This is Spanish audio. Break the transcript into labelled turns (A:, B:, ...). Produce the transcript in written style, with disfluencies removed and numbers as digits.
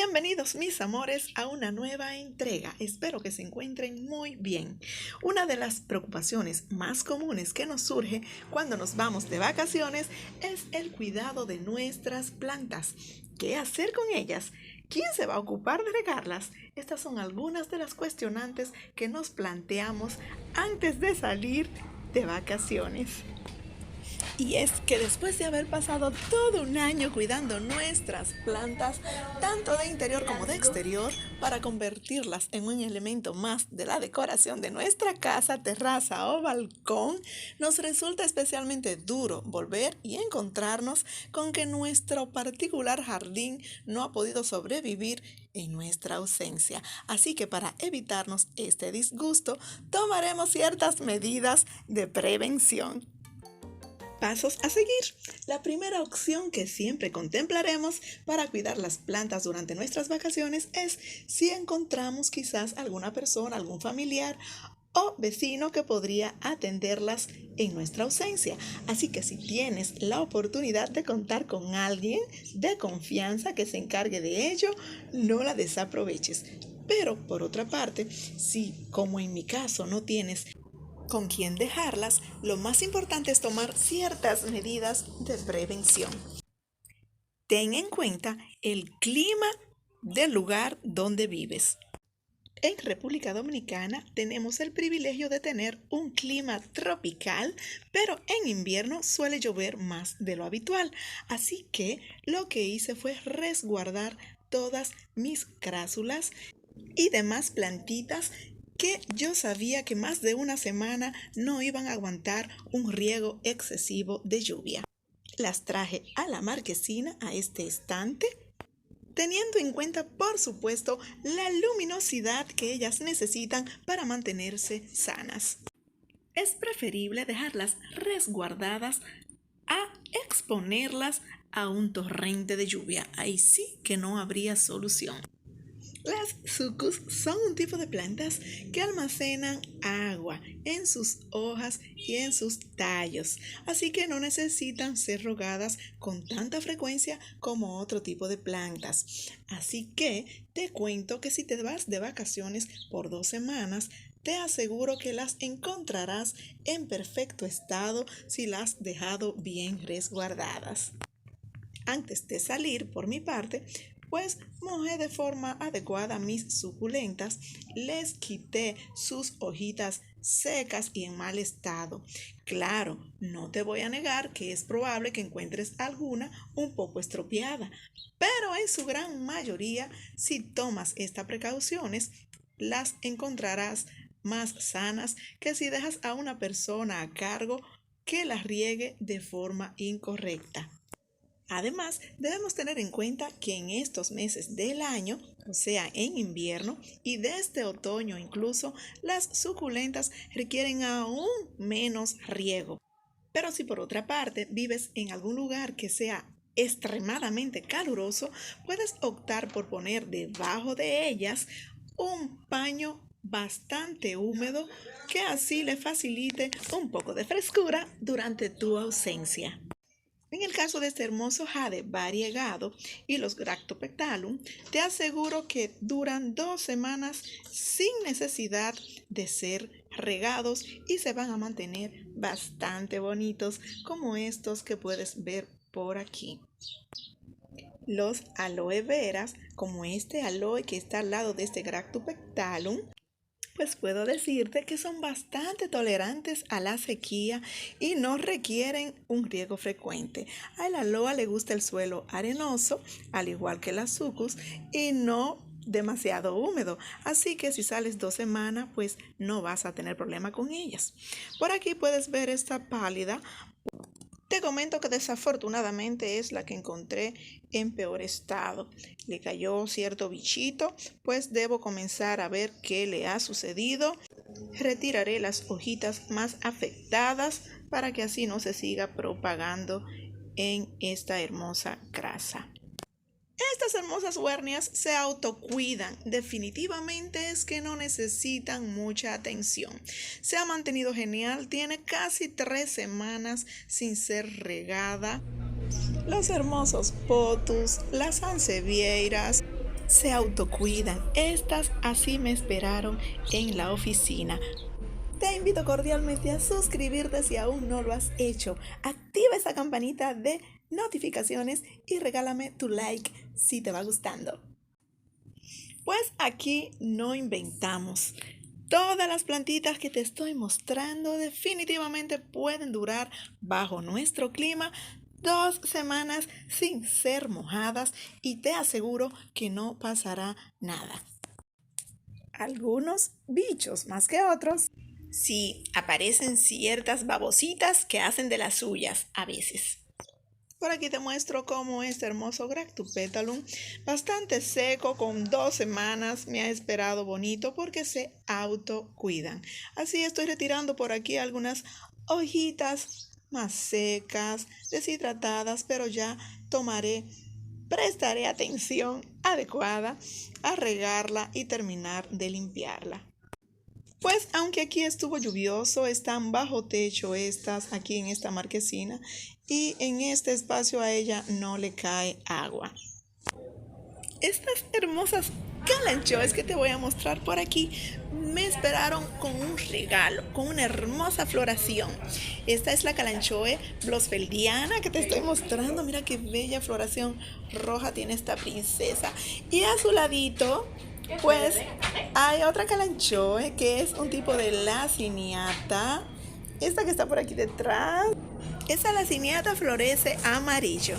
A: Bienvenidos mis amores a una nueva entrega. Espero que se encuentren muy bien. Una de las preocupaciones más comunes que nos surge cuando nos vamos de vacaciones es el cuidado de nuestras plantas. ¿Qué hacer con ellas? ¿Quién se va a ocupar de regarlas? Estas son algunas de las cuestionantes que nos planteamos antes de salir de vacaciones. Y es que después de haber pasado todo un año cuidando nuestras plantas, tanto de interior como de exterior, para convertirlas en un elemento más de la decoración de nuestra casa, terraza o balcón, nos resulta especialmente duro volver y encontrarnos con que nuestro particular jardín no ha podido sobrevivir en nuestra ausencia. Así que para evitarnos este disgusto, tomaremos ciertas medidas de prevención. Pasos a seguir. La primera opción que siempre contemplaremos para cuidar las plantas durante nuestras vacaciones es si encontramos quizás alguna persona, algún familiar o vecino que podría atenderlas en nuestra ausencia. Así que si tienes la oportunidad de contar con alguien de confianza que se encargue de ello, no la desaproveches. Pero por otra parte, si como en mi caso no tienes con quién dejarlas, lo más importante es tomar ciertas medidas de prevención. Ten en cuenta el clima del lugar donde vives. En República Dominicana tenemos el privilegio de tener un clima tropical, pero en invierno suele llover más de lo habitual. Así que lo que hice fue resguardar todas mis crásulas y demás plantitas que yo sabía que más de una semana no iban a aguantar un riego excesivo de lluvia. Las traje a la marquesina, a este estante, teniendo en cuenta, por supuesto, la luminosidad que ellas necesitan para mantenerse sanas. Es preferible dejarlas resguardadas a exponerlas a un torrente de lluvia. Ahí sí que no habría solución. Las sucus son un tipo de plantas que almacenan agua en sus hojas y en sus tallos, así que no necesitan ser regadas con tanta frecuencia como otro tipo de plantas. Así que te cuento que si te vas de vacaciones por 2 semanas, te aseguro que las encontrarás en perfecto estado si las has dejado bien resguardadas. Antes de salir, por mi parte, pues mojé de forma adecuada mis suculentas, les quité sus hojitas secas y en mal estado. Claro, no te voy a negar que es probable que encuentres alguna un poco estropeada, pero en su gran mayoría, si tomas estas precauciones, las encontrarás más sanas que si dejas a una persona a cargo que las riegue de forma incorrecta. Además, debemos tener en cuenta que en estos meses del año, o sea, en invierno y desde otoño incluso, las suculentas requieren aún menos riego. Pero si por otra parte vives en algún lugar que sea extremadamente caluroso, puedes optar por poner debajo de ellas un paño bastante húmedo que así le facilite un poco de frescura durante tu ausencia. En el caso de este hermoso jade variegado y los Gractopectalum, te aseguro que duran 2 semanas sin necesidad de ser regados y se van a mantener bastante bonitos como estos que puedes ver por aquí. Los aloe veras, como este aloe que está al lado de este Gractopectalum, pues puedo decirte que son bastante tolerantes a la sequía y no requieren un riego frecuente. A la aloe le gusta el suelo arenoso, al igual que la sucus, y no demasiado húmedo, así que si sales 2 semanas, pues no vas a tener problema con ellas. Por aquí puedes ver esta pálida. Te comento que desafortunadamente es la que encontré en peor estado. Le cayó cierto bichito, pues debo comenzar a ver qué le ha sucedido. Retiraré las hojitas más afectadas para que así no se siga propagando en esta hermosa grasa. Estas hermosas huernias se autocuidan, definitivamente es que no necesitan mucha atención. Se ha mantenido genial, tiene casi 3 semanas sin ser regada. Los hermosos potus, las sansevieiras, se autocuidan. Estas así me esperaron en la oficina. Te invito cordialmente a suscribirte si aún no lo has hecho. Activa esa campanita de notificaciones y regálame tu like si te va gustando. Pues aquí no inventamos. Todas las plantitas que te estoy mostrando definitivamente pueden durar bajo nuestro clima 2 semanas sin ser mojadas y te aseguro que no pasará nada. Algunos bichos más que otros. Sí, aparecen ciertas babositas que hacen de las suyas a veces. Por aquí te muestro cómo este hermoso Gractupetalum, bastante seco, con 2 semanas, me ha esperado bonito porque se autocuidan. Así estoy retirando por aquí algunas hojitas más secas, deshidratadas, pero ya prestaré atención adecuada a regarla y terminar de limpiarla. Pues aunque aquí estuvo lluvioso, están bajo techo estas aquí en esta marquesina y en este espacio a ella no le cae agua. Estas hermosas calanchoes que te voy a mostrar por aquí me esperaron con un regalo, con una hermosa floración. Esta es la calanchoe blossfeldiana que te estoy mostrando. Mira qué bella floración roja tiene esta princesa. Y a su ladito pues hay otra calanchoe que es un tipo de laciniata. Esta que está por aquí detrás. Esa laciniata florece amarillo.